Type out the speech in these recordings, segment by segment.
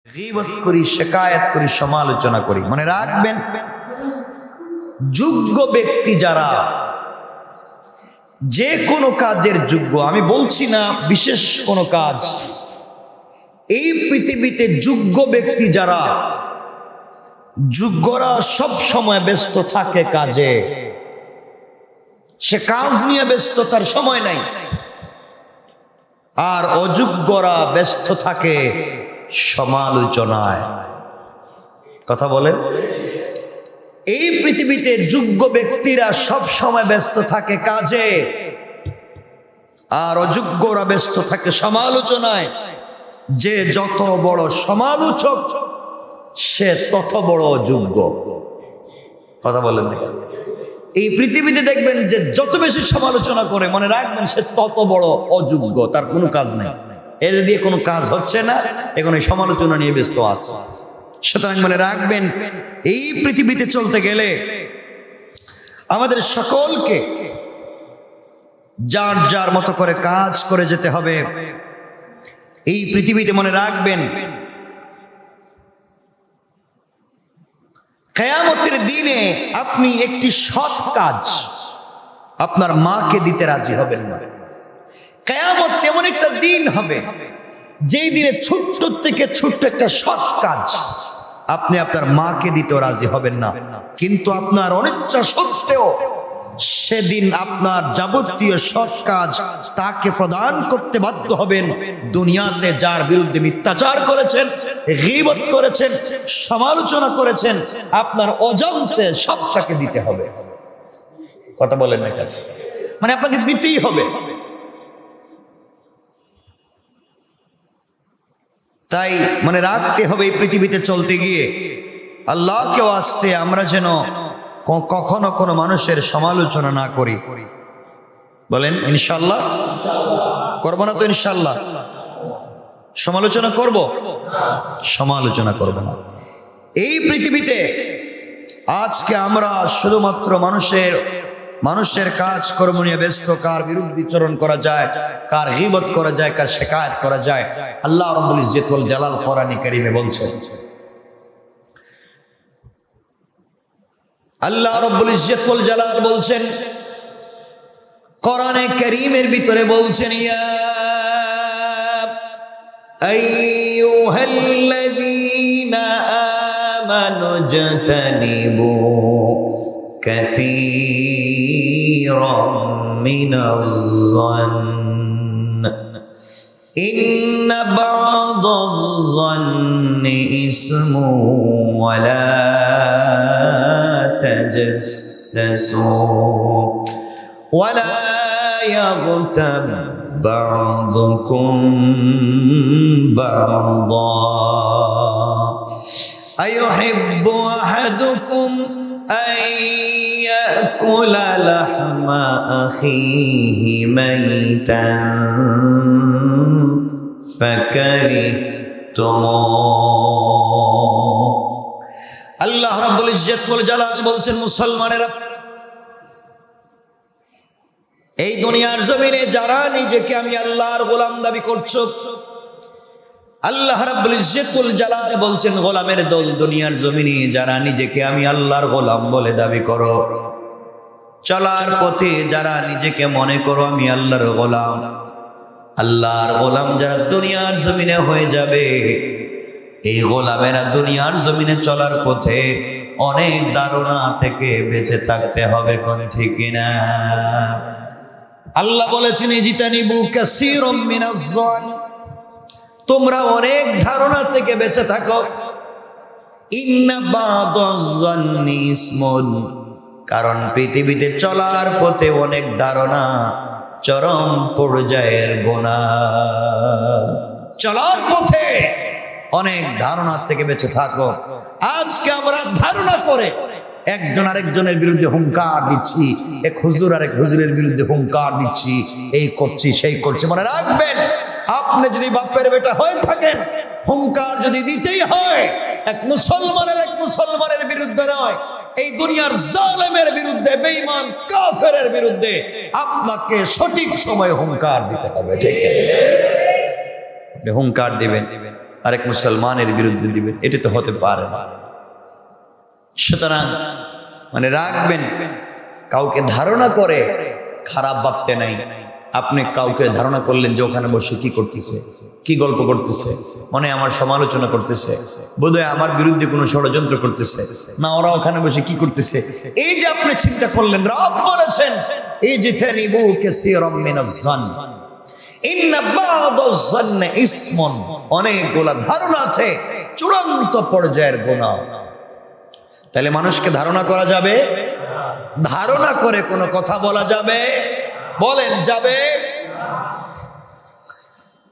গীবত করি, শিকায়াত করি, সমালোচনা করি। মনে রাখবেন, যোগ্য ব্যক্তি যারা, যে কোনো কাজের যোগ্য, আমি বলছি না বিশেষ কোনো কাজ, এই পৃথিবীতে যোগ্য ব্যক্তি যারা, যোগ্যরা সব সময় ব্যস্ত থাকে কাজে, সে কাজ নিয়ে ব্যস্ত, তার সময় নাই। আর অযোগ্যরা ব্যস্ত থাকে সমালোচনায়। কথা বলে, এই পৃথিবীতে যোগ্য ব্যক্তিরা সব সময় ব্যস্ত থাকে কাজে, আর অযোগ্যরা ব্যস্ত থাকে সমালোচনায়। যে যত বড় সমালোচক, সে তত বড় অযোগ্য। কথা বলেন, এই পৃথিবীতে দেখবেন যে যত বেশি সমালোচনা করে, মনে রাখবেন সে তত বড় অযোগ্য, তার কোনো কাজ নেই, এর দিয়ে কোনো কাজ হচ্ছে না, এখন এই সমালোচনা নিয়ে ব্যস্ত আছে। সুতরাং মনে রাখবেন, এই পৃথিবীতে চলতে গেলে আমাদের সকলকে যার যার মতো করে কাজ করে যেতে হবে। এই পৃথিবীতে মনে রাখবেন, কিয়ামতের দিনে আপনি একটি সৎ কাজ আপনার মাকে দিতে রাজি হবেন না। কিয়ামত এমন একটা দিন হবে, যেই দিনে ছোট্ট থেকে ছোট্ট একটা সৎ কাজ আপনি আপনার মাকে দিতে রাজি হবেন না, কিন্তু আপনার অনিচ্ছা সত্ত্বেও সেদিন আপনার যাবতীয় সৎ কাজ তাকে প্রদান করতে বাধ্য হবেন। দুনিয়াতে যার বিরুদ্ধে মিথ্যাচার করেছেন, গীবত করেছেন, সমালোচনা করেছেন, আপনার অজান্তে সব তাকে দিতে হবে। কথা বলেন না কেন? মানে আপনাকে দিতেই হবে। তাই মনে রাখতে হবে, এই পৃথিবীতে চলতে গিয়ে আল্লাহকেও আসতে আমরা যেন কখনো কোনো মানুষের সমালোচনা না করি। বলেন ইনশাআল্লাহ? করবো না তো? ইনশাআল্লাহ সমালোচনা করব? সমালোচনা করব না। এই পৃথিবীতে আজকে আমরা শুধুমাত্র মানুষের কাজ কর্ম নিয়ে ব্যস্ত, কার বিরুদ্ধাচরণ করা যায়, কার গীবত করা যায়, কার শিকায়াত করা যায়। আল্লাহ রাব্বুল ইজ্জত ওয়াল জালাল কোরআনে কারীমে বলছেন, আল্লাহ রাব্বুল ইজ্জত ওয়াল জালাল বলছেন, কোরআনে কারীমের ভিতরে বলছেন, ইয়া আইয়ুহাল্লাযীনা আমানু জাতানিবু কাসীরাম মিনাজ-যন্ন ইন্না বা'দাজ-যন্নি ইসমু ওয়া লা তাজাসসু ওয়া লা ইয়াগতাব বা'দুকুম বা'দা আইয়ুহিব্বু আহাদুকুম أن يأكل لحم أخيه ميتا فكرهتموه। আল্লাহ রাব্বুল ইজ্জত ওয়াল জালাল বলছেন, মুসলমানেরা, এই দুনিয়ার জমিনে যারা নিজেকে আমি আল্লাহর গোলাম দাবি করছো, আল্লাহ রাব্বুল ইজ্জত ওয়াল জালাল বলছেন, গোলামের দল দুনিয়ার জমিনে যারা নিজেকে আমি আল্লাহর গোলাম বলে দাবি করো, চলার পথে যারা নিজেকে মনে করো আমি আল্লাহর গোলাম, আল্লাহর গোলাম যারা দুনিয়ার জমিনে হয়ে যাবে, এই গোলামেরা দুনিয়ার জমিনে চলার পথে অনেক দারুণা থেকে বেঁচে থাকতে হবে। কোন ঠিক কিনা? আল্লাহ বলেছেন, ইজতানিবু কাসীরাম মিনাজ-যন্ন, তোমরা অনেক ধারণা থেকে বেঁচে থাকো। ইন্না বা'দাজ-যন্নি ইসমুন, কারণ পৃথিবীতে চলার পথে অনেক ধারণা চরম পর্যায়ের গুনাহ। চলার পথে অনেক ধারণা থেকে বেঁচে থাকো। আজকে আমরা ধারণা করে একজন আরেকজনের বিরুদ্ধে হুঙ্কার দিচ্ছি, এক হুজুর আরেক হুজুরের বিরুদ্ধে হুঙ্কার দিচ্ছি, এই করছি সেই করছি। মনে রাখবেন, আপনি যদি বাপের বেটা হয়ে থাকেন, হুঙ্কার যদি দিতেই হয়, এক মুসলমানের বিরুদ্ধে নয়, এই দুনিয়ার জালেমের বিরুদ্ধে, বেঈমান কাফেরের বিরুদ্ধে আপনাকে সঠিক সময়ে হুঙ্কার দিতে হবে। ঠিক আছে? আপনি হুঙ্কার দিবেন, আরেক মুসলমানের বিরুদ্ধে দিবেন, এটা তো হতে পারে না। সুতরাং মানে রাখবেন, কাউকে ধারণা করে খারাপ ভাবতে নাই। আপনি কাউকে ধারণা করলেন যে ওখানে বসে কি করতেছে, কি গল্প করতেছে, মনে আমার সমালোচনা করতেছে, বোধহয় আমার বিরুদ্ধে কোনো ষড়যন্ত্র করতেছে, না ওরা ওখানে বসে কি করতেছে, এই যে আপনি চিন্তা করলেন, রব বলেছেন এই যে তানিবু কাসীরাম মিনাজ জান ইন্না বা'দাজ জান্নি ইসমুন, অনেকগুলা ধারণা আছে চূড়ান্ত পর্যায়ের গুনাহ। তাহলে মানুষকে ধারণা করা যাবে? ধারণা করে কোনো কথা বলা যাবে? বলেন যাবে?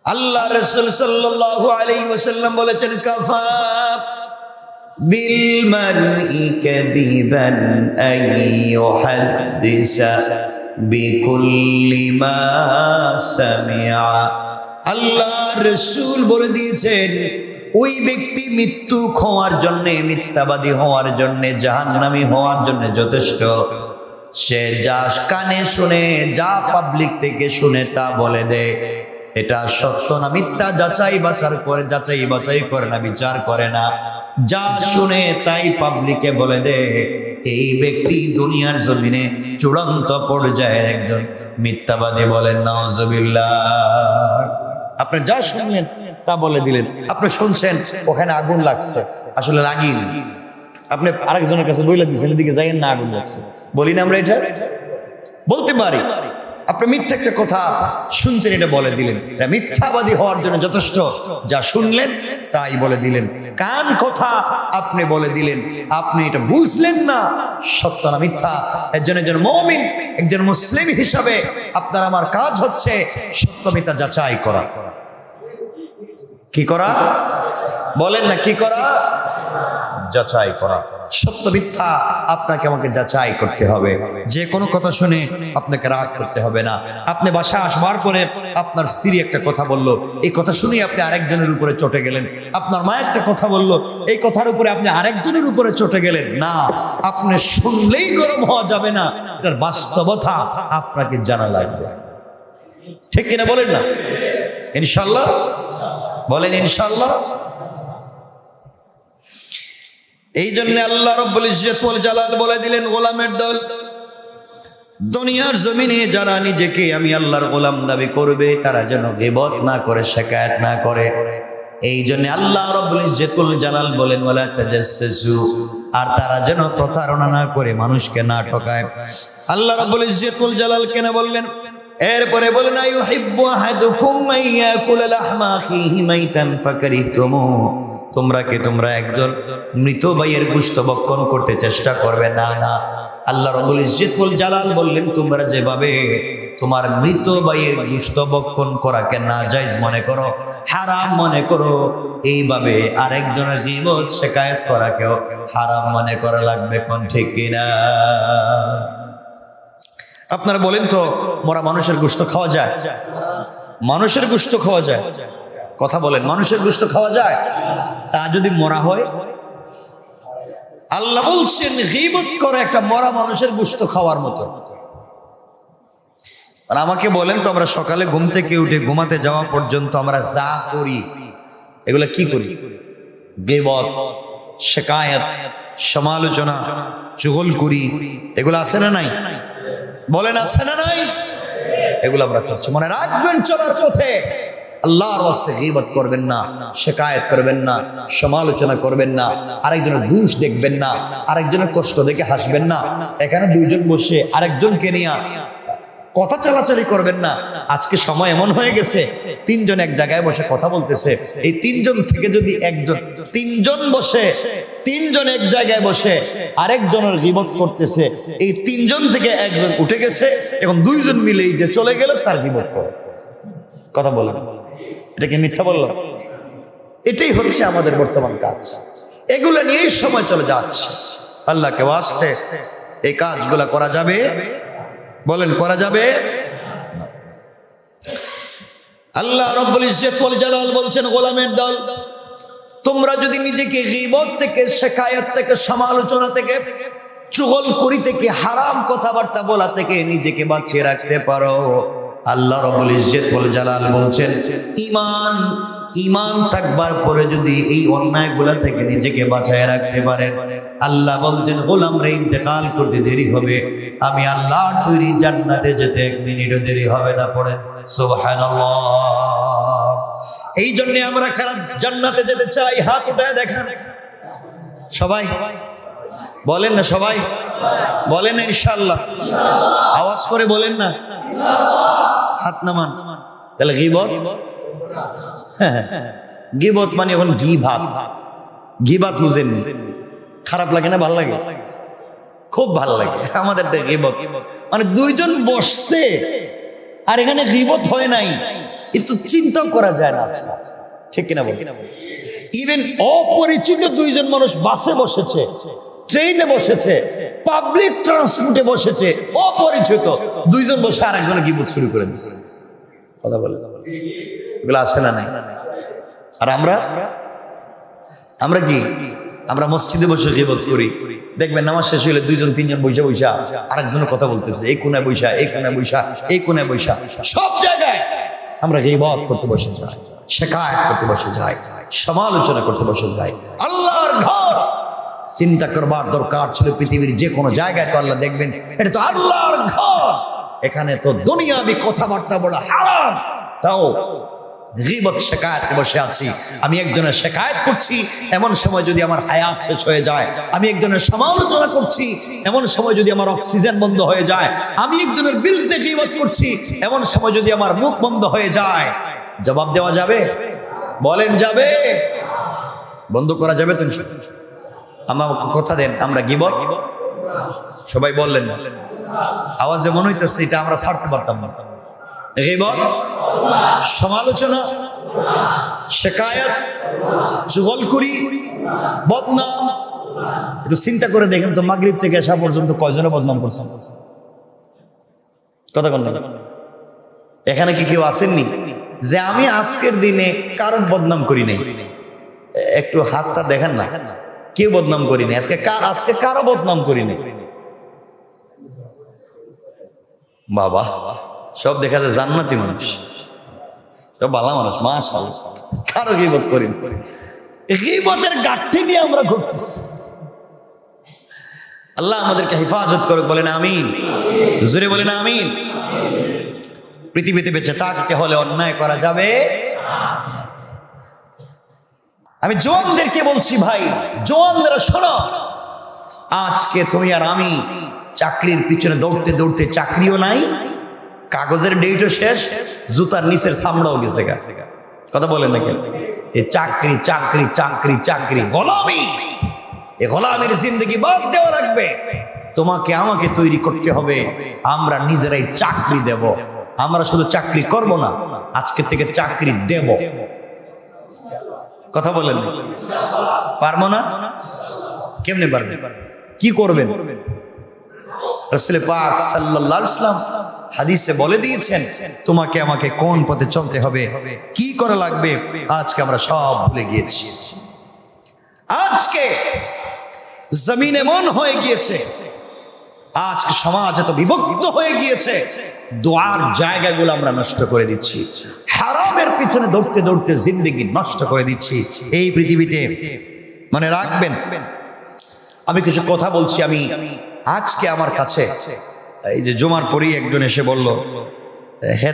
আল্লাহ রাসূল সাল্লাল্লাহু আলাইহি ওয়াসাল্লাম বলেছেন, কাফা বিল মারই কাযিবান আন ইউহাদ্দিসা বিকুল্লি মা সামিআ। আল্লাহ রাসূল বলে দিয়েছেন, ওই ব্যক্তি মৃত্যু হওয়ার জন্যে, মিথ্যাবাদী হওয়ার জন্যে, জাহান্নামী হওয়ার জন্যে যথেষ্ট। সে যা কানে শুনে, যা পাবলিক থেকে শুনে তা বলে দেয়, এটা সত্য না মিথ্যা যাচাই বাছাই করে না, বিচার করে না, যা শুনে তাই পাবলিকে বলে দেয়, এই ব্যক্তি দুনিয়ার জমিনে চূড়ান্ত পর্যায়ের একজন মিথ্যাবাদী। বলেন নাউজুবিল্লাহ। আপনি যা শুনলেন তা বলে দিলেন। আপনি শুনছেন ওখানে আগুন লাগছে, আসলে লাগিনি, আপনি আরেকজনের কাছে বইলা দিচ্ছেন এদিকে যাইয়েন না, আগুন লাগছে। বলি না আমরা? এটা বলতে পারি। আপনি মিথ্যা একটা কথা শুনছেন, এটা বলে দিলেন, এটা মিথ্যাবাদী হওয়ার জন্য যথেষ্ট। যা শুনলেন তাই বলে দিলেন, কান কথা আপনি বলে দিলেন, আপনি এটা বুঝলেন না সত্য না মিথ্যা। একজন মুমিন, একজন মুসলিম হিসাবে আপনার আমার কাজ হচ্ছে সত্য মিথ্যা যাচাই করা। কি করা? বলেন না, কি করা? যাচাই করা। সত্য মিথ্যা আপনাকে আমাকে যাচাই করতে হবে। যে কোনো কথা শুনে আপনাকে রাগ করতে হবে না। আপনি বাসায় আসবার পরে আপনার স্ত্রী একটা কথা বলল, এই কথা শুনেই আপনি আরেকজনের উপরে চটে গেলেন। আপনার মা একটা কথা বলল, এই কথার উপরে আপনি আরেকজনের উপরে চটে গেলেন। না, আপনি শুনলেই গরম হওয়া যাবে না, এটার বাস্তবতা আপনাকে জানা লাগবে। ঠিক কিনা বলেন না? ইনশাআল্লাহ বলেন ইনশাআল্লাহ। এই জন্য আল্লাহ রাব্বুল ইজ্জত ওয়াল জালাল বলে দিলেন, গোলামের দল, দুনিয়ার জমিনে যারা নিজেকে আমি আল্লাহর গোলাম দাবি করবে তারা যেন গীবত না করে, শিকায়াত না করে। এই জন্য আল্লাহ রাব্বুল ইজ্জত ওয়াল জালাল বলেন, ওয়ালা তাজাসসু, আর তারা যেন প্রতারণা না করে, মানুষকে না ঠকায়। আল্লাহ রাব্বুল ইজ্জত ওয়াল জালাল কেন বললেন? এরপরে বলেন, আইয়ুহিব্বু আহাদুকুম মাইয়াকুলা লাহমা আখিহি মাইতান ফাকারিহতুমু, তোমরা একজন মৃত ভাইয়ের গোশত ভক্ষণ করতে চেষ্টা করবে না। না, আল্লাহ রাব্বুল ইজ্জত ওয়াল জালাল বললেন, তোমরা যেভাবে তোমার মৃত ভাইয়ের গোশত ভক্ষণ করাকে নাজায়েজ মনে করো, হারাম মনে করো, এইভাবে আরেকজনের গীবত শিকায়াত করাকেও হারাম মনে করা লাগবে। কোন ঠিক কিনা? আপনারা বলেন তো, মরা মানুষের গোশত খাওয়া যায়? মানুষের গোশত খাওয়া যায়? কথা বলেন, মানুষের গোশত খাওয়া যায়? তা যদি মরা হয়? আল্লাহ বলছেন গীবত করে একটা মরা মানুষের গোশত খাওয়ার মতো। আর আমাকে বলেন তো, আমরা সকালে ঘুম থেকে উঠে ঘুমাতে যাওয়া পর্যন্ত আমরা যা করি, এগুলো কি করি? গীবত, শিকায়াত, সমালোচনা, চুগলখড়ি, এগুলো আছে না নাই? বলেন আছে না নাই? এগুলো আমরা করছি। মনে রাখবেন, চলার পথে আল্লাহর ওয়াস্তে গীবত করবেন না, শিকায়াত করবেন না, সমালোচনা করবেন না, আরেকজনের দোষ দেখবেন না, আরেকজনের কষ্ট দেখে হাসবেন না। এখানে দুইজন বসে আরেকজনকে নিয়ে কথা চালাচালি করবেন না। আজকে সময় এমন হয়ে গেছে, তিনজন এক জায়গায় বসে কথা বলতেছে, এই তিনজন থেকে যদি তিনজন এক জায়গায় বসে আরেকজনের গীবত করতেছে, এই তিনজন থেকে একজন উঠে গেছে, এখন দুইজন মিলেই যে চলে গেল তার গীবত করে। কথা বলেন, এটা কি মিথ্যা বললাম? এটাই হচ্ছে আমাদের বর্তমান কাজ। এগুলো নিয়েই সময় চলে যাচ্ছে। আল্লাহকে ওয়াস্তে এই কাজগুলা করা যাবে? বলেন করা যাবে? আল্লাহ রাব্বুল ইজ্জত ওয়াল জালাল বলছেন, গোলামের দল, তোমরা যদি নিজেকে গীবত থেকে, শিকায়াত থেকে, সমালোচনা থেকে, চুগলখড়ি থেকে, হারাম কথাবার্তা বলা থেকে নিজেকে বাঁচিয়ে রাখতে পারো, আল্লাহ রাব্বুল ইজ্জত ওয়াল জালাল বলছেন, ঈমান ঈমান থাকবার পরে যদি এই অন্যায়গুলা থেকে নিজেকে বাঁচায় রাখতে পারেন, আল্লাহ বলছেন গোলামরা ইন্তেকাল করতে দেরি হবে, আমি আল্লাহর তৈরি জান্নাতে যেতে 1 মিনিটও দেরি হবে না। পড়েন সুবহানাল্লাহ। এই জন্য আমরা কারা জান্নাতে যেতে চাই? হাত উঠায় দেখান সবাই, বলেন না সবাই, বলেন না ইনশাআল্লাহ, আওয়াজ করে বলেন না, হাত নামান। তাহলে গীবত, গীবত মানে এখন গীবাত বুঝেন, খারাপ লাগে না? ভালো লাগে, খুব ভালো লাগে আমাদের। গীবত মানে দুইজন বসছে আর এখানে গীবত হয় নাই, একটু চিন্তা করা যায় না, ঠিক কিনা বল? ইভেন অপরিচিত দুইজন মানুষ বাসে বসেছে, ট্রেনে বসেছে, পাবলিক ট্রান্সপোর্টে বসেছে, অপরিচিত দুইজন বসে আরেকজনে গীবত শুরু করে দিচ্ছে। কথা বলে এগুলো আসে না? নাই। আর আমরা কি আমরা মসজিদে বসে গীবত করি, দেখবেন নামাজ শেষ হলে 2-3 বৈশা বৈশা আরেকজনের কথা বলতেছে, এই কোনায় বৈশা, এই কোনায় বৈশা, এই কোনায় বৈশা, সব জায়গায় আমরা গীবত করতে বসে যাই, শিকায়াত করতে বসে যাই, সমালোচনা করতে বসে যাই। আল্লাহর ঘর চিন্তা করবার দরকার ছিল, পৃথিবীর যে কোনো জায়গায় তো আল্লাহ দেখবেন, এটা তো আল্লাহর ঘর, এখানে তো দুনিয়াবি কথাবার্তা বলা হারাম, তাও গীবত শিকায়াতে বসে আছি। আমি একজনের শিকায়াত করছি, এমন সময় যদি আমার হায়াত শেষ হয়ে যায়, আমি একজনের সমালোচনা করছি, এমন সময় যদি আমার অক্সিজেন বন্ধ হয়ে যায়, আমি একজনের বিরুদ্ধে গীবত করছি, এমন সময় যদি আমার মুখ বন্ধ হয়ে যায়, জবাব দেওয়া যাবে? বলেন যাবে? বন্ধ করা যাবে তো? আমার কথা দেন, আমরা গীবত সবাই বললেন না, আওয়াজে মনে হইতেছে এটা আমরা ছাড়তে পারতাম না। গীবত, সমালোচনা, শিকায়াত, চুগলখড়ি, বদনাম। একটু চিন্তা করে দেখেন তো, মাগরিব থেকে আসা পর্যন্ত কয়জনে বদনাম করছেন? কথা কোন? এখানে কি কেউ আসেননি যে আমি আজকের দিনে কারো বদনাম করি নাই? একটু হাতটা দেখেন না, কেউ বদনাম করিনি আজকে। আজকে কারো বদনাম করিনি বাবা। সব দেখা যায় জান্নাতি মানুষ, সব ভালো মানুষ, মাশাআল্লাহ। কারো গীবত করিনি। গীবতের গাঠি নিয়ে আমরা ঘুরতেছি। আল্লাহ আমাদেরকে হেফাজত করুক, বলেন আমিন। জোরে বলেন আমিন। পৃথিবীতে বেঁচে থাকতে হলে অন্যায় করা যাবে। আমি জওয়ানদেরকে বলছি, ভাই জওয়ানরা শোনো, আজকে তুমি আর আমি চাকরির পিছনে দৌড়তে দৌড়তে চাকরিও নাই, কাগজের ডেটও শেষ, জুতার নিচের চামড়াও গেছে গা। কথা বলেন না কেন? এই চাকরি চাকরি চাকরি চাকরি, গোলামি, এই গোলামির জিন্দগি বাদ দেওয়া লাগবে। তোমাকে আমাকে তৈরি করতে হবে, আমরা নিজেরাই চাকরি দেব। আমরা শুধু চাকরি করব না, আজকে থেকে চাকরি দেব। কথা বলেন, পারবো না? কেমনে পারবেন? কি করবেন? রাসূল পাক সাল্লাল্লাহু আলাইহি ওয়াসাল্লাম হাদিসে বলে দিয়েছেন তোমাকে আমাকে কোন পথে চলতে হবে, কি করা লাগবে। আজকে আমরা সব ভুলে গিয়েছি। আজকে জমিন এমন হয়ে গিয়েছে, আজকে সমাজ এত বিভক্ত হয়ে গিয়েছে, দোয়ার জায়গাগুলো আমরা নষ্ট করে দিচ্ছি, হারামের পিছনে দৌড়তে দৌড়তে জিন্দেগি নষ্ট করে দিচ্ছি এই পৃথিবীতে। মনে রাখবেন, আমি কিছু কথা বলছি। আমি আজকে আমার কাছে এই যে জুমার পরই একজন এসে বলল, হে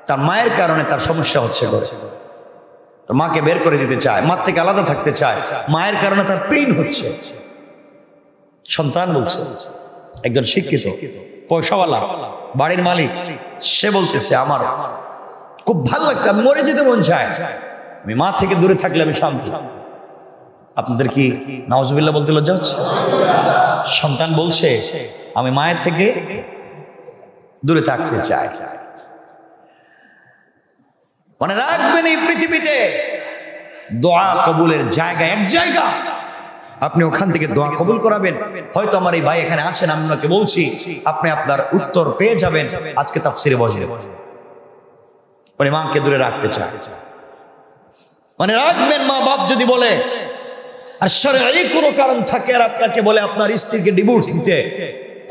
তার মায়ের কারণে তার সমস্যা হচ্ছে, মাকে বের করে দিতে চায়, মার থেকে আলাদা থাকতে চায়, মায়ের কারণে তার পেইন হচ্ছে। সন্তান বলছে, একজন শিক্ষিত পয়সাওয়ালা বাড়ির মালিক, সে বলতেছে আমার খুব ভালো লাগতো, আমি মরে যেতে মন চায়, আমি মা থেকে দূরে থাকলে আমি শান্তি। আপনাদের কি নাউজুবিল্লাহ বলতে লজ্জা হচ্ছে? সন্তান বলছে আমি মায়ের থেকে দূরে থাকতে চাই। মনে রাখবেন, এই পৃথিবীতে দোয়া কবুলের জায়গা এক জায়গা, আপনি ওখান থেকে দোয়া কবুল করাবেন। হয়তো আমার এই ভাই এখানে আসেন, আমি ওনাকে বলছি, আপনি আপনার উত্তর পেয়ে যাবেন আজকে তাফসিরে বসে। মানে মাকে দূরে রাখতে চায়। মানে রাখবেন, মা বাপ যদি বলে আর শরঈ কোনো কারণ থাকে আর আপনাকে বলে আপনার স্ত্রীকে ডিভোর্স দিতে,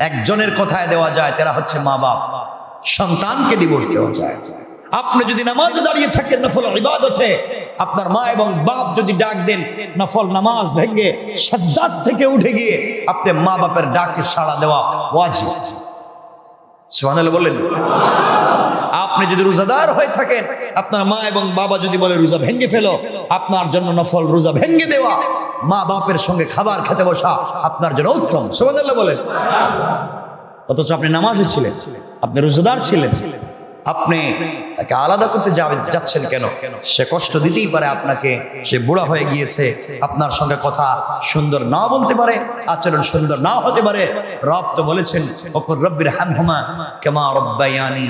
একজনের কথায় দেওয়া যায়, তারা হচ্ছে মা বাপ। সন্তানকে ডিভোর্স দেওয়া যায়। আপনি যদি নামাজে দাঁড়িয়ে থাকেন নফল ইবাদতে, আপনার মা এবং বাপ যদি ডাক দেন নফল নামাজ ভেঙে সাজদা থেকে উঠে গিয়ে আপনি মা বাপের ডাকে সাড়া দেওয়া ওয়াজিব। সুবহানাল্লাহ বলেন। আপনি যদি রোজাদার হয়ে থাকেন, আপনার মা এবং বাবা যদি বলে রোজা ভেঙে ফেলো, আপনার জন্য নফল রোজা ভেঙে দেওয়া, মা বাপের সঙ্গে খাবার খেতে বসা আপনার জন্য উত্তম। সুবহানাল্লাহ বলেন। অথচ আপনি নামাজে ছিলেন, আপনি রোজাদার ছিলেন, আপনি তাকে আলাদা করতে যাচ্ছেন কেন? সে কষ্ট দিতেই পারে আপনাকে, সে বুড়া হয়ে গিয়েছে, আপনার সঙ্গে কথা সুন্দর না বলতে পারে, আচরণ সুন্দর না হতে পারে। রব তো বলেছেন ওকুর রব্বির হামহুমা কামা রব্বায়ানি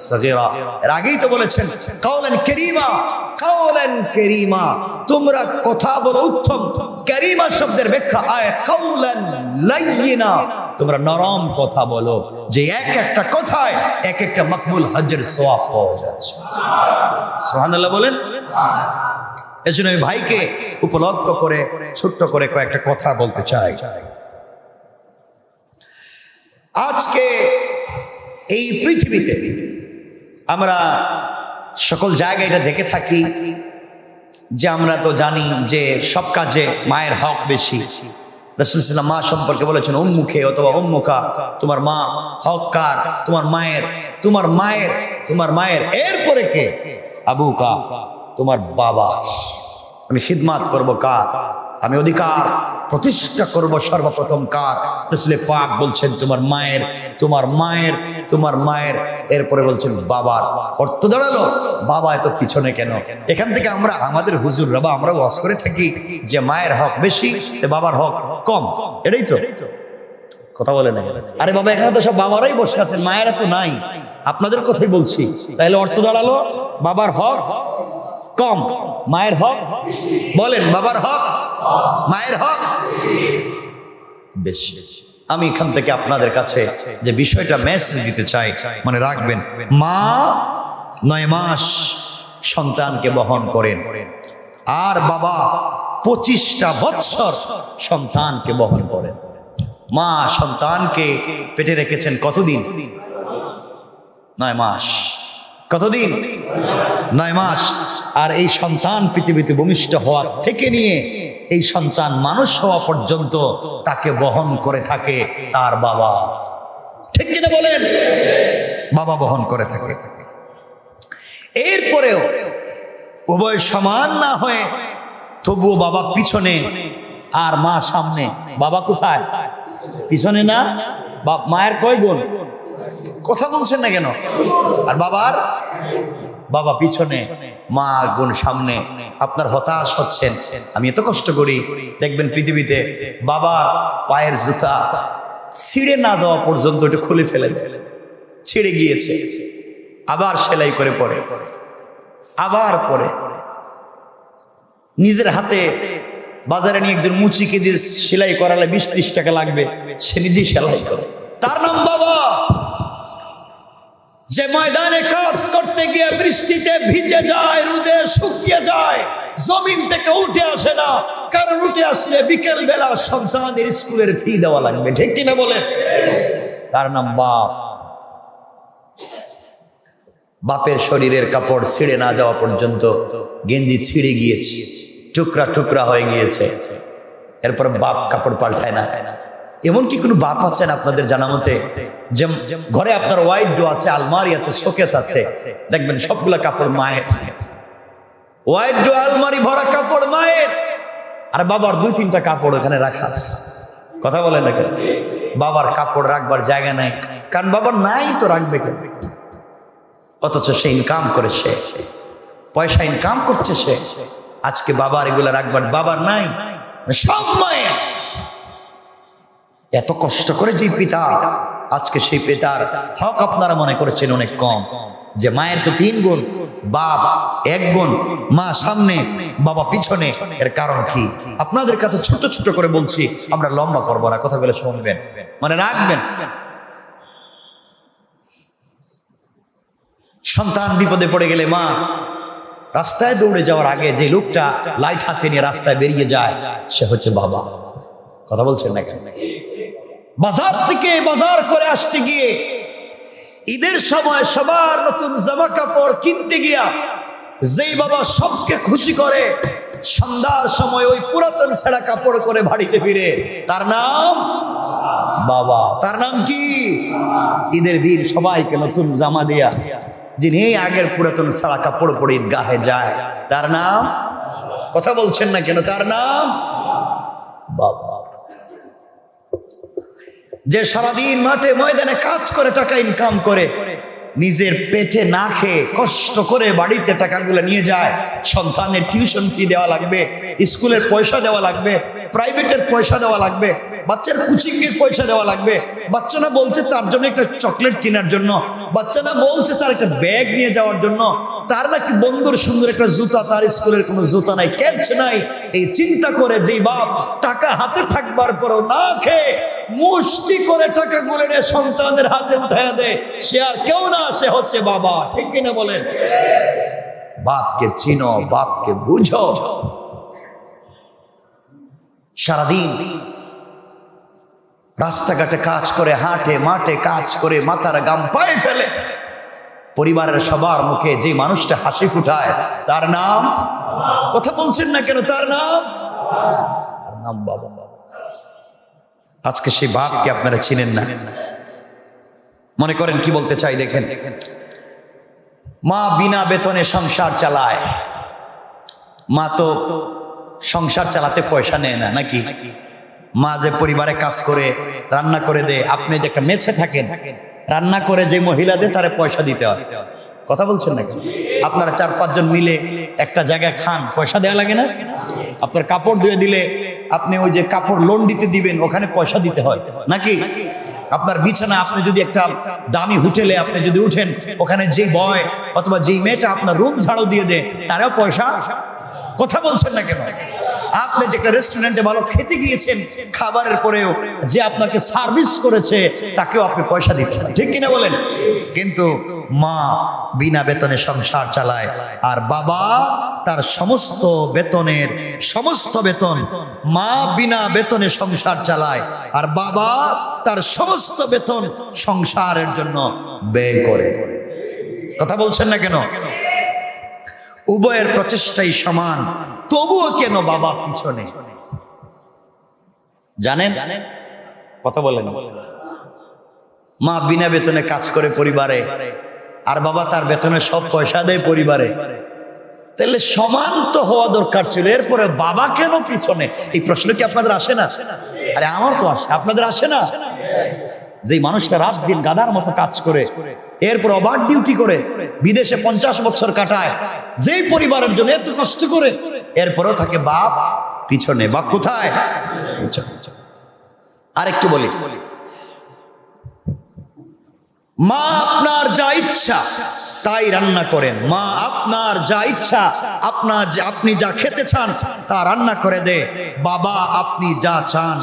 সগীরা। এর আগেই তো বলেছেন কাওলান কারীমা, কাওলান কারীমা, তোমরা কথা বলো উত্তম। কারীমা শব্দের ব্যাখ্যা আয় কাওলান লাইয়িনা, তোমরা নরম কথা বলো, যে এক একটা কথায় এক একটা মকবুল হজের সওয়াব পাওয়া যায়। সুবহানাল্লাহ বলেন। এজন্য আমি ভাইকে উপলক্ষ করে ছোট্ট করে কয়েকটা কথা বলতে চাই। আজকে এই পৃথিবীতে আমরা সকল জায়গায় এটা দেখে থাকি যে আমরা তো জানি যে সব কাজে মায়ের হক বেশি। রাসূল সাল্লাল্লাহু আলাইহি ওয়াসাল্লাম মা সম্পর্কে বলেছেন উম্মুকে অথবা উম্মুকা, তোমার মা হক কার? তোমার মায়ের। তোমার মায়ের, তোমার মায়ের এরপরে কে? আবুকা, তোমার বাবা। আমি খিদমাত করব কার? আমি অধিকার প্রতিষ্ঠা করব সর্বপ্রথম কার? রাসূল পাক বলছেন তোমার মায়ের, তোমার মায়ের, তোমার মায়ের, এরপরে বলছেন বাবার। অর্থ দাঁড়ালো বাবা এত পিছনে কেন? এখান থেকে আমরা আমাদের হুজুররা বা আমরা ওয়াজ করে থাকি যে মায়ের হক বেশি, বাবার হক কম। এটাই তো কথা বলে না। আরে বাবা এখানে তো সব বাবারাই বসে আছেন, মায়েরা তো নাই, আপনাদের কথাই বলছি। তাহলে অর্থ দাঁড়ালো বাবার হক কম, মায়ের হক বলেন বাবার হক, মায়ের হক বেশি। আমি এখান থেকে আপনাদের কাছে যে বিষয়টা মেসেজ দিতে চাই, মনে রাখবেন, মা 9 মাস সন্তানকে বহন করেন, আর বাবা 25টা বৎসর সন্তানকে বহন করেন। মা সন্তানকে পেটে রেখেছেন কতদিন? 9 মাস। কতদিন? 9 মাস। আর এই সন্তান পৃথিবীতে ভূমিষ্ঠ হওয়ার থেকে নিয়ে এই সন্তান মানুষ হওয়া পর্যন্ত তাকে বহন করে থাকে তার বাবা। ঠিক কিনা বলেন? বাবা বহন করে থাকে। এরপরেও উভয় সমান না হয়ে তবুও বাবা পিছনে আর মা সামনে। বাবা কোথায়? পিছনে না? মায়ের কয় গুণ? কথা বলছেন না কেন? আর বাবার? বাবা পিছনে, মা গুণ সামনে। আপনার হতাশ হচ্ছেন, আমি এত কষ্ট করি, দেখবেন পৃথিবীতে বাবার পায়ের জুতা ছিঁড়ে না যাওয়া পর্যন্ত এটা খুলে ফেলে দেয়, ছিঁড়ে গিয়েছে, আবার সেলাই করে পরে, আবার পরে। নিজের হাতে বাজারে নিয়ে একজন মুচিকে দিয়ে সেলাই করালে 20-30 টাকা লাগবে, সে নিজেই সেলাই করে। তার নাম বাবা। যে ময়দানে কাজ করতে গিয়ে বৃষ্টিতে ভিজে যায়, রোদে শুকিয়ে যায়, জমিন থেকে উঠে আসে না, কারণ উঠে আসলে বিকেল বেলা সন্তানের স্কুলের ফি দেওয়া লাগবে। ঠিক কিনা বলে? তার নাম বাপ। বাপের শরীরের কাপড় ছিঁড়ে না যাওয়া পর্যন্ত, গেঞ্জি ছিঁড়ে গিয়েছে, টুকরা টুকরা হয়ে গিয়েছে, এরপর বাপ কাপড় পাল্টায় না। এমন কি কোনো বাপ আছেন আপনাদের জানা মতে যে ঘরে আপনার ওয়াইড ডো আছে, আলমারি আছে, শোকেস আছে, দেখবেন সবগুলা কাপড় মায়ের, ওয়াইড ডো আলমারি ভরা কাপড় মায়ের, আর বাবার 2-3টা কাপড় ওখানে রাখাস। কথা বলে না কেন? বাবার কাপড় রাখবার জায়গা নাই, কারণ বাবার নাই তো রাখবে কেন? অথচ সে ইনকাম করে, সে পয়সা ইনকাম করছে, সে আজকে বাবার এগুলা রাখবার বাবার নাই, সব মায়ের। এত কষ্ট করে যে পিতা, আজকে সেই পিতার হক আপনারা মনে করেছেন অনেক কম। যে মায়ের তো 3 গুণ, বাপ 1 গুণ, মা সামনে বাবা পিছনে। এর কারণ কি? আপনাদের কাছে ছোট ছোট করে বলছি, আমরা লম্বা করবো না, কথাগুলো শুনবেন, মনে রাখবেন। সন্তান বিপদে পড়ে গেলে মা রাস্তায় দৌড়ে যাওয়ার আগে যে লোকটা লাইট হাতে নিয়ে রাস্তায় বেরিয়ে যায়, সে হচ্ছে বাবা। কথা বলছেন না কেন? বাজার থেকে বাজার করে আসতে গিয়ে ঈদের সময় সবার নতুন জামা কাপড় কিনতে গিয়া যেই বাবা সবকে খুশি করে, সন্ধ্যার সময় ওই পুরাতন ছেঁড়া কাপড় করে বাড়িতে ফিরে, তার নাম বাবা। তার নাম কি? ঈদের দিন সবাইকে নতুন জামা দিয়া যিনি আগের পুরাতন ছেঁড়া কাপড় পরে ঈদগাহে যায়, তার নাম, কথা বলছেন না কেন, তার নাম বাবা। যে সারাদিন মাঠে ময়দানে কাজ করে টাকা ইনকাম করে, নিজের পেটে না খেয়ে কষ্ট করে বাড়িতে টাকাগুলো নিয়ে যায়, সন্তানের টিউশন ফি দেওয়া লাগবে, স্কুলের পয়সা দেওয়া লাগবে, প্রাইভেটের পয়সা দেওয়া লাগবে, বাচ্চার কোচিং এর পয়সা দেওয়া লাগবে, বাচ্চা না বলছে তার জন্য একটা চকলেট কেনার জন্য, বাচ্চা না বলছে তার একটা ব্যাগ নিয়ে যাওয়ার জন্য, তার নাকি বন্ধুর সুন্দর একটা জুতা, তার স্কুলের কোনো জুতা নাই, ক্যাচ নাই। এই চিন্তা করে যেই বাপ টাকা হাতে থাকবার পরও না খেয়ে মুষ্টি করে টাকা গুলো নিয়ে সন্তানের হাতে উঠাইয়া দেয়, সে আর কেউ না, সে হচ্ছে বাবা। ঠিক কিনা বলেন? বাপকে চিনো, বাপকে বুঝো। সারাদিন রাস্তাঘাটে কাজ করে, হাটে মাঠে কাজ করে মাথার গাম পায়ে ফেলে, পরিবারের সবার মুখে যে মানুষটা হাসি ফুটায়, তার নাম, কথা বলছেন না কেন, তার নাম, তার নাম বাবা। আজকে সেই বাপকে আপনারা চিনেন না। মনে করেন কি বলতে চাই দেখেন, মা বিনা বেতনে সংসার চালায়। মা তো সংসার চালাতে পয়সা নেয় না নাকি? মা যে পরিবারে কাজ করে রান্না করে দেয়, আপনি যে একটা মেছে থাকেন, রান্না করে যে মহিলা দেয় তারে পয়সা দিতে হয়। কথা বলছেন নাকি? আপনারা 4-5 জন মিলে একটা জায়গায় খান, পয়সা দেওয়া লাগে না? আপনার কাপড় ধুয়ে দিলে আপনি ওই যে কাপড় লোন দিতে দিবেন, ওখানে পয়সা দিতে হয় নাকি? আপনার বিছানা, আপনি যদি একটা দামি হোটেলে আপনি যদি উঠেন, ওখানে যে বয় অথবা যেই মেয়েটা আপনার রুম ঝাড়ু দিয়ে দেয়, তারাও পয়সা, কথা বলছেন না কেন? আপনি যে একটা রেস্টুরেন্টে ভালো খেতে গিয়েছেন, খাবারের পরেও যে আপনাকে সার্ভিস করেছে তাকেও আপনি পয়সা দিতে হয়, ঠিক কিনা বলেন? কিন্তু মা বিনা বেতনে সংসার চালায়, আর বাবা তার সমস্ত বেতন, মা বিনা বেতনে সংসার চালায়, আর বাবা তার সমস্ত বেতন সংসারের জন্য ব্যয় করে। কথা বলছেন না কেন? উভয়ের প্রচেষ্টাই সমান, তবুও কেন বাবা পিছনে? জানেন? কথা বলেন। মা বিনা বেতনে কাজ করে পরিবারে, আর বাবা তার বেতনে সব পয়সা দেয় পরিবারে, তাহলে সমান তো হওয়া দরকার ছিল, এরপরে বাবা কেন পিছনে? এই প্রশ্ন কি আপনাদের আসে না? আরে আমার তো আসে, আপনাদের আসে না? যে মানুষটা রাত দিন গাধার মতো কাজ করে, এরপর ওভার ডিউটি করে বিদেশে 50 বছর কাটায়, যেই পরিবারের জন্য এত কষ্ট করে, এরপরও থাকে বাপ পিছনে। বাপ কোথায়? আরেকটু বলি, মা আপনার যা ইচ্ছা তাই রান্না করেন, মা আপনার যা ইচ্ছা, আপনি যা খেতে চান তা রান্না করে দেয়, বাবা আপনি যা চান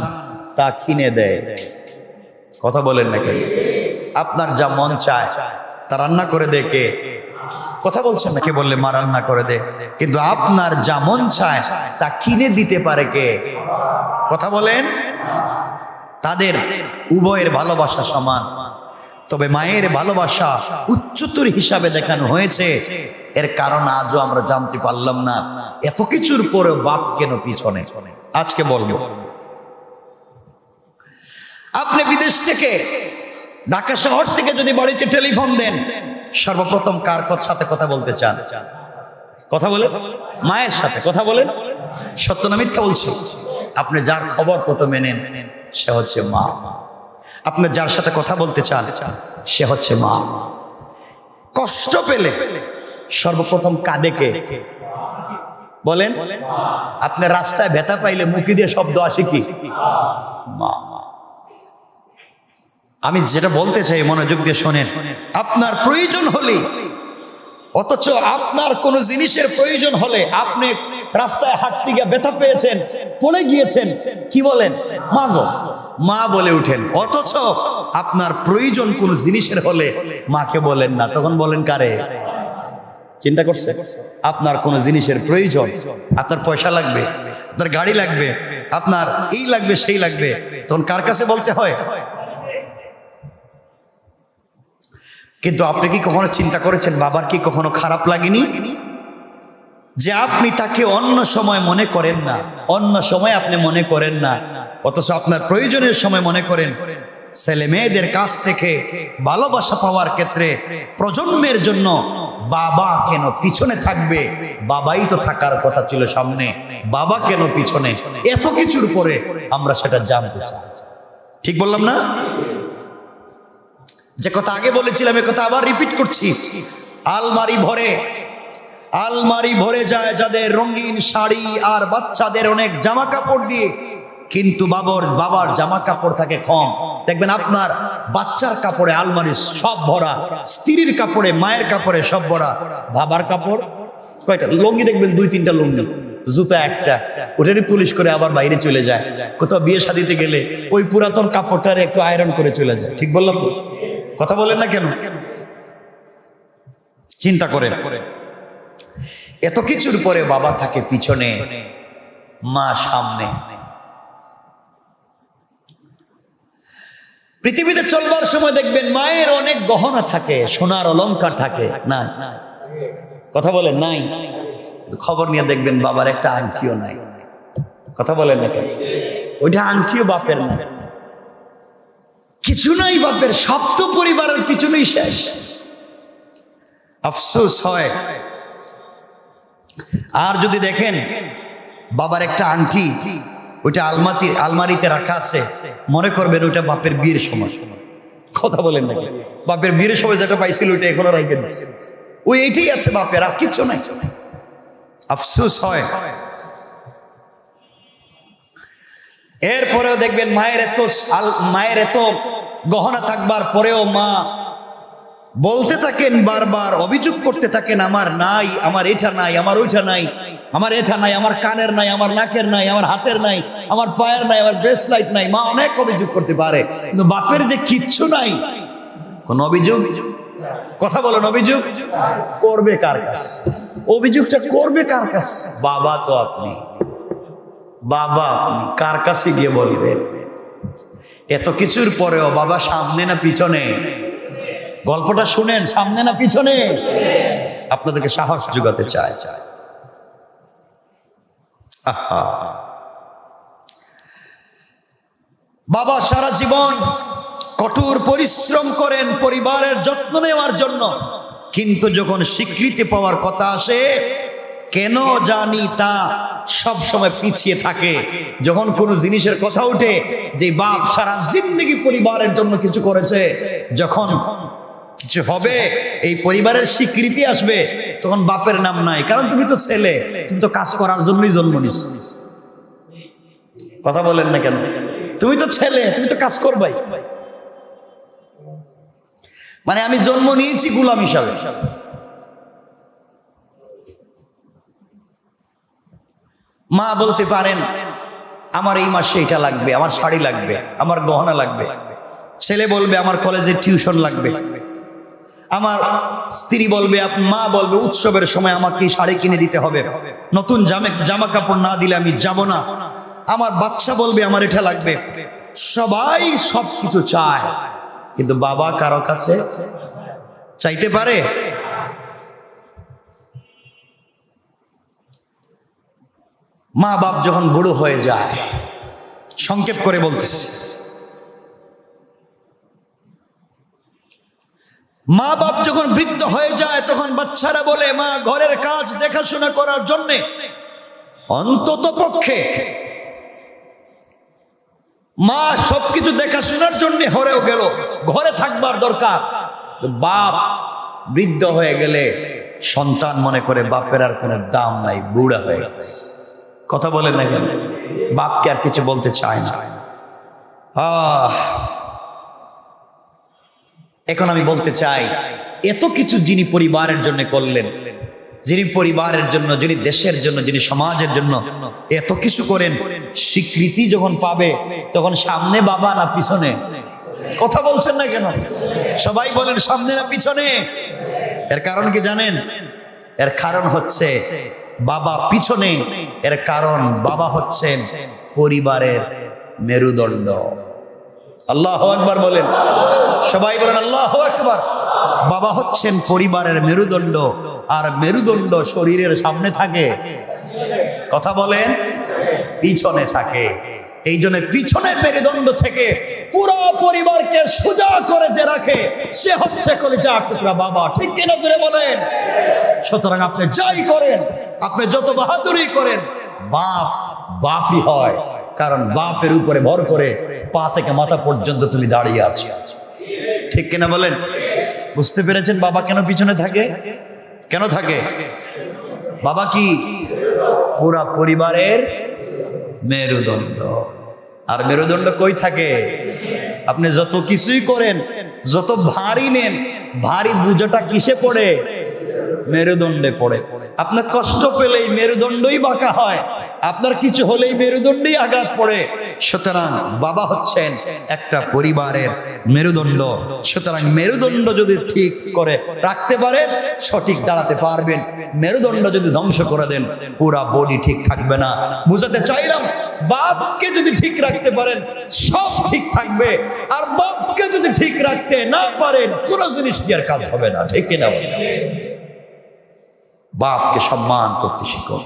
তা কিনে দেয়। কথা বলেন না কেন? আপনার যা মন চায় তা রান্না করে দেয় কে? কথা বলছেন না? কে বললে মা রান্না করে দেয়, কিন্তু আপনার যা মন চায় তা কিনে দিতে পারে কে? কথা বলেন। তাদের উভয়ের ভালোবাসা সমান, তবে মায়ের ভালোবাসা উচ্চতর হিসাবে দেখানো হয়েছে। এর কারণ আজও আমরা জানতে পারলাম না। এত কিছুর পরে বাপ কেন পিছনে? আজকে বলবো। আপনি বিদেশ থেকে, ঢাকা শহর থেকে যদি বাড়িতে টেলিফোন দেন, সর্বপ্রথম কার সাথে কথা বলতে চান? কথা বলে মায়ের সাথে। কথা বলেন, সত্য না মিথ্যা বলছি? আপনি যার খবর প্রথমে নেন সে হচ্ছে মা। আপনি যার সাথে কথা বলতে চান সে হচ্ছে মা। কষ্ট পেলে সর্বপ্রথম কাঁদে কে? বলেন। আপনি রাস্তায় ব্যথা পাইলে মুখে দিয়ে শব্দ আসে কি? মা। আমি যেটা বলতে চাই মনোযোগ দিয়ে শোনেন। আপনার প্রয়োজন হলে, অথচ আপনার কোন জিনিসের প্রয়োজন হলে, আপনি রাস্তায় হাঁটতে গিয়ে ব্যথা পেয়েছেন, পড়ে গিয়েছেন, কি বলেন? মা গো, মা বলে উঠেন। অথচ আপনার প্রয়োজন কোন জিনিসের হলে মাকে বলেন না, তখন বলেন কারে? চিন্তা করছে? আপনার কোন জিনিসের প্রয়োজন, আপনার পয়সা লাগবে, আপনার গাড়ি লাগবে, আপনার এই লাগবে সেই লাগবে, তখন কার কাছে বলতে হয়? কিন্তু আপনি কি কখনো চিন্তা করেছেন বাবার কি কখনো খারাপ লাগেনি যে আপনি তাকে অন্য সময় মনে করেন না, অন্য সময় আপনি মনে করেন না, অথচ আপনার প্রয়োজনের সময় মনে করেন? ছেলে মেয়েদের কাছ থেকে ভালোবাসা পাওয়ার ক্ষেত্রে প্রজন্মের জন্য বাবা কেন পিছনে থাকবে? বাবাই তো থাকার কথা ছিল সামনে, বাবা কেন পিছনে? এত কিছুর পরে আমরা সেটা জানতে চাই। ঠিক বললাম না? যে কথা আগে বলেছিলাম এ কথা আবার রিপিট করছি। আলমারি ভরে যায় যাদের রঙিন শাড়ি আর বাচ্চাদের অনেক জামা কাপড় দিয়ে, কিন্তু বাবার জামা কাপড় থাকে কম। দেখবেন আপনার বাচ্চার কাপড়ে আলমারি সব ভরা, স্ত্রীর কাপড়ে, মায়ের কাপড়ে সব ভরা। বাবার কাপড় কয়টা? লুঙ্গি দেখবেন 2-3টা লুঙ্গি, জুতা একটা, ওটারই পুলিশ করে আবার বাইরে চলে যায়। কোথাও বিয়ে শাদিতে গেলে ওই পুরাতন কাপড়টার একটু আয়রন করে চলে যায়। ঠিক বললাম তো? কথা বলেন না কেন? চিন্তা করেন, এত কিছুর পরে বাবা থাকে পিছনে, মা সামনে। পৃথিবীতে চলবার সময় দেখবেন মায়ের অনেক গহনা থাকে, সোনার অলংকার থাকে না? কথা বলেন নাই? খবর নিয়ে দেখবেন বাবার একটা আংটিও নাই। কথা বলেন না কেন? ওইটা আংটিও বাপের না, কিছু নাই বাপের, সব তো পরিবারের পিছনেই শেষ। আফসোস হয়। আর যদি দেখেন বাবার একটা আংটি, ওইটা আলমারিতে রাখা আছে, মনে করবেন ওইটা বাপের বিয়ের সময়। কথা বলেন না? বাপের বিয়ের সময় যেটা পাইছিল ওইটা এখনো রাখে দিচ্ছে, ওই এটাই আছে বাপের, আর কিচ্ছু নাই। আফসোস হয়। এরপরেও দেখবেন মায়ের এত গহনা থাকবার পরেও মা বলতে থাকেন, বারবার অভিযোগ করতে থাকেন, আমার নাই, আমার এটা নাই, আমার ওইটা নাই, আমার এটা নাই, আমার কানের নাই, আমার নাকের নাই, আমার হাতের নাই, আমার পায়ের নাই, আমার ব্রেসলাইট নাই। মা অনেক অভিযোগ করতে পারে, কিন্তু বাপের যে কিচ্ছু নাই, কোন অভিযোগ? কথা বলেন, অভিযোগ করবে কার কাছে? অভিযোগটা করবে কার কাছে? বাবা তো আপনি, বাবা আপনি, কার কাছে গিয়ে বলবেন? এত কিছুর পরেও বাবা সামনে না পিছনে? গল্পটা শুনেন, সামনে না পিছনে? আপনাদেরকে সাহস যোগাতে চায়। বাবা সারা জীবন কঠোর পরিশ্রম করেন পরিবারের যত্ন নেওয়ার জন্য, কিন্তু যখন স্বীকৃতি পাওয়ার কথা আসে কেন জানি তা সব সময় পিছিয়ে থাকে। যখন কোনো জিনিসের কথা উঠে যে বাপ সারা জিন্দেগি পরিবারের জন্য কিছু করেছে, যখন কিছু হবে, এই পরিবারের স্বীকৃতি আসবে, তখন বাপের নাম নাই। কারণ তুমি তো ছেলে, তুমি তো কাজ করার জন্যই জন্ম নিস। কথা বলেন না কেন? তুমি তো ছেলে, তুমি তো কাজ করবাই। মানে আমি জন্ম নিয়েছি গোলাম হিসাবে। মা বলতে পারেন আমার এই মাসে এটা লাগবে, আমার শাড়ি লাগবে, আমার গহনা লাগবে। ছেলে বলবে আমার কলেজের টিউশন লাগবে। আমার স্ত্রী বলবে, মা বলবে উৎসবের সময় আমাকে শাড়ি কিনে দিতে হবে, নতুন জামা কাপড় না দিলে আমি যাব না। আমার বাচ্চা বলবে আমার এটা লাগবে। সবাই সব কিছু চায়, কিন্তু বাবা কারো কাছে চাইতে পারে? মা বাপ যখন বুড়ো হয়ে যায়, সংক্ষেপ করে বলতেছি, মা বাপ যখন বৃদ্ধ হয়ে যায় তখন বাচ্চারা বলে মা ঘরের কাজ দেখাশোনা করার জন্যে অন্তত পক্ষে, মা সবকিছু দেখাশোনার জন্য হরেও গেল, ঘরে থাকবার দরকার। বাপ বৃদ্ধ হয়ে গেলে সন্তান মনে করে বাপের আর কোনো দাম নাই, বুড়া হয়ে গেছে। কথা বলেন না কেন? বাপকে আর কিছু বলতে চায় না। এখন আমি বলতে চাই, এত কিছু যিনি পরিবারের জন্য করলেন, যিনি পরিবারের জন্য, যিনি দেশের জন্য, যিনি সমাজের জন্য এত কিছু করেন, স্বীকৃতি যখন পাবে তখন সামনে বাবা না পিছনে? কথা বলছেন না কেন? সবাই বলেন সামনে না পিছনে? এর কারণ কি জানেন? এর কারণ হচ্ছে বাবা পিছনে, এর কারণ বাবা হচ্ছেন পরিবারের মেরুদণ্ড। আল্লাহু আকবার বলেন, সবাই বলেন আল্লাহু আকবার। বাবা হচ্ছেন পরিবারের মেরুদণ্ড, আর মেরুদণ্ড শরীরের সামনে থাকে, কথা বলেন, পিছনে থাকে। এই জন্য পিছনে মেরুদণ্ড থেকে পুরো পরিবারকে সোজা করে যে রাখে সে হচ্ছে কলিজা টুকরা বাবা, ঠিক কিনা জোরে বলেন। সুতরাং আপনি যাই করেন, আপনি যত বাহাদুরি করেন, বাপ বাপই হয়, কারণ বাপের উপরে ভর করে পা থেকে মাথা পর্যন্ত তুমি দাঁড়িয়ে আছো, ঠিক কিনা বলেন। বুঝতে পেরেছেন বাবা কেন পিছনে থাকে? কেন থাকে? বাবা কি পুরা পরিবারের মেরুদণ্ড। আর মেরুদণ্ড কই থাকে? আপনি যত কিছুই করেন, যত ভারী নেন, ভারী বোঝাটা কিসে পড়ে? মেরুদণ্ডে পড়ে। আপনার কষ্ট পেলেই মেরুদণ্ডই বাঁকা হয়, আপনার কিছু হলেই মেরুদণ্ডই আঘাত পড়ে। সুতরাং বাবা হচ্ছেন একটা পরিবারের মেরুদণ্ড। সুতরাং মেরুদণ্ড যদি ঠিক করে রাখতে পারেন, সঠিক দাঁড়াতে পারবেন। মেরুদণ্ড যদি ধ্বংস করে দেন, পুরা বডি ঠিক থাকবে না। বুঝাতে চাইলাম, বাপকে যদি ঠিক রাখতে পারেন সব ঠিক থাকবে, আর বাপকে যদি ঠিক রাখতে না পারেন কোনো জিনিস দিয়ে আর কাজ হবে না, ঠিক কিনা? বাপকে সম্মান করতে শিখো,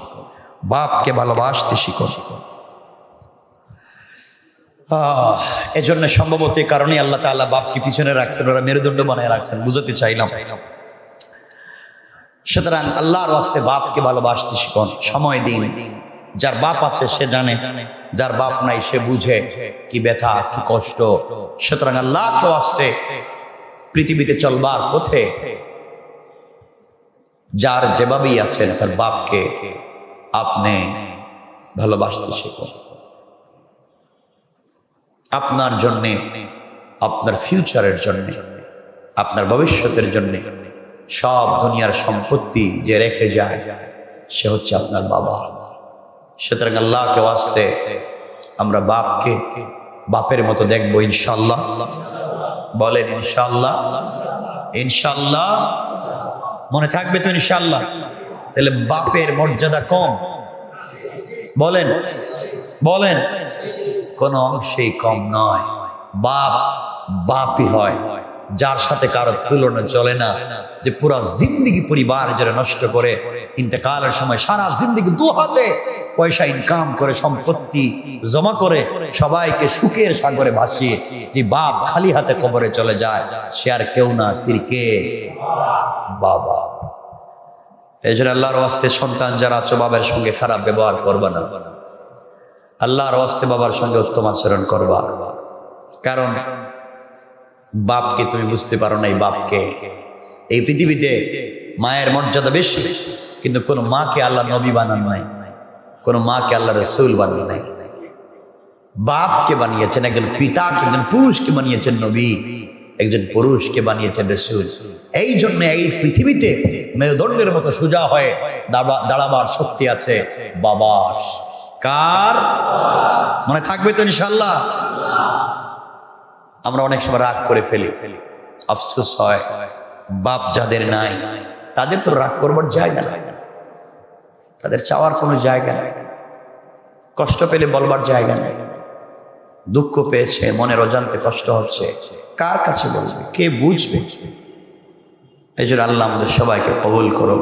বাপকে ভালোবাসতে শিখো। এজন্য সম্ভবত এই কারণে আল্লাহ তাআলা বাপকে পিছনে রাখছেন, ওরা মেরুদণ্ড বানায় রাখছেন। বুঝাতে চাইলাম। সুতরাং আল্লাহর ওয়াস্তে বাপকে ভালোবাসতে শিখুন, সময় দিন। যার বাপ আছে সে জানে, যার বাপ নাই সে বুঝে কি ব্যথা, কি কষ্ট। সুতরাং আল্লাহকে ওয়াস্তে পৃথিবীতে চলবার পথে যার যেভাবেই আছেন তার বাপকে আপনি ভালোবাসতে শিখুন। আপনার জন্যে, আপনার ফিউচারের জন্যে, আপনার ভবিষ্যতের জন্যে সব দুনিয়ার সম্পত্তি যে রেখে যায় সে হচ্ছে আপনার বাবা। সুতরাং আল্লাহকে ওয়াস্তে আমরা বাপকে বাপের মতো দেখবো ইনশাআল্লাহ। বলেন ইনশাআল্লাহ। ইনশাআল্লাহ মনে থাকবে তো ইনশাআল্লাহ? তাহলে বাপের মর্যাদা কম? বলেন বলেন, কোন অংশেই কম নয়। বাপ বাপই হয়, যার সাথে কারো তুলনা চলে না। যে পুরা জিন্দিগি পরিবার যারা নষ্ট করে, ইন্তেকালের সময় সারা জিন্দিগি দু হাতে পয়সা ইনকাম করে, সম্পত্তি জমা করে, সবাইকে সুখের সাগরে ভাসিয়ে যে বাপ খালি হাতে কবরে চলে যায়, সে আর কেউ না, তিনি কে? বাবা। এই জন্য আল্লাহর ওয়াস্তে সন্তান যারা আছো, বাবার সঙ্গে খারাপ ব্যবহার করবা না। আল্লাহর ওয়াস্তে বাবার সঙ্গে উত্তম আচরণ করবা। কারণ বাপকে তুমি বুঝতে পারো না। এই বাপকে, এই পৃথিবীতে মায়ের মর্যাদা বেশি, কিন্তু কোনো মাকে আল্লাহ নবী বানান নাই, কোনো মাকে আল্লাহ রসুল বানান নাই। বাপকে বানিয়েছেন, একজন পিতাকে, একজন পুরুষকে বানিয়েছেন নবী, একজন পুরুষকে বানিয়েছেন রসুল। এই জন্য এই পৃথিবীতে মেরুদণ্ডের মতো সোজা হয়ে দাঁড়াবার শক্তি আছে বাবার। কার? মনে থাকবে তো ইনশাআল্লাহ? আমরা অনেক সময় রাগ করে ফেলি, আফসোস হয়। বাপ যাদের নাই তাদের তো রাগ করবার জায়গা নাই, তাদের চাওয়ার কোনো জায়গা নাই, কষ্ট পেলে বলবার জায়গা নাই। দুঃখ পেয়েছে, মনের অজান্তে কষ্ট হচ্ছে, কার কাছে বলবে? কে বুঝবে? এই জন্য আল্লাহ আমাদের সবাইকে কবুল করো।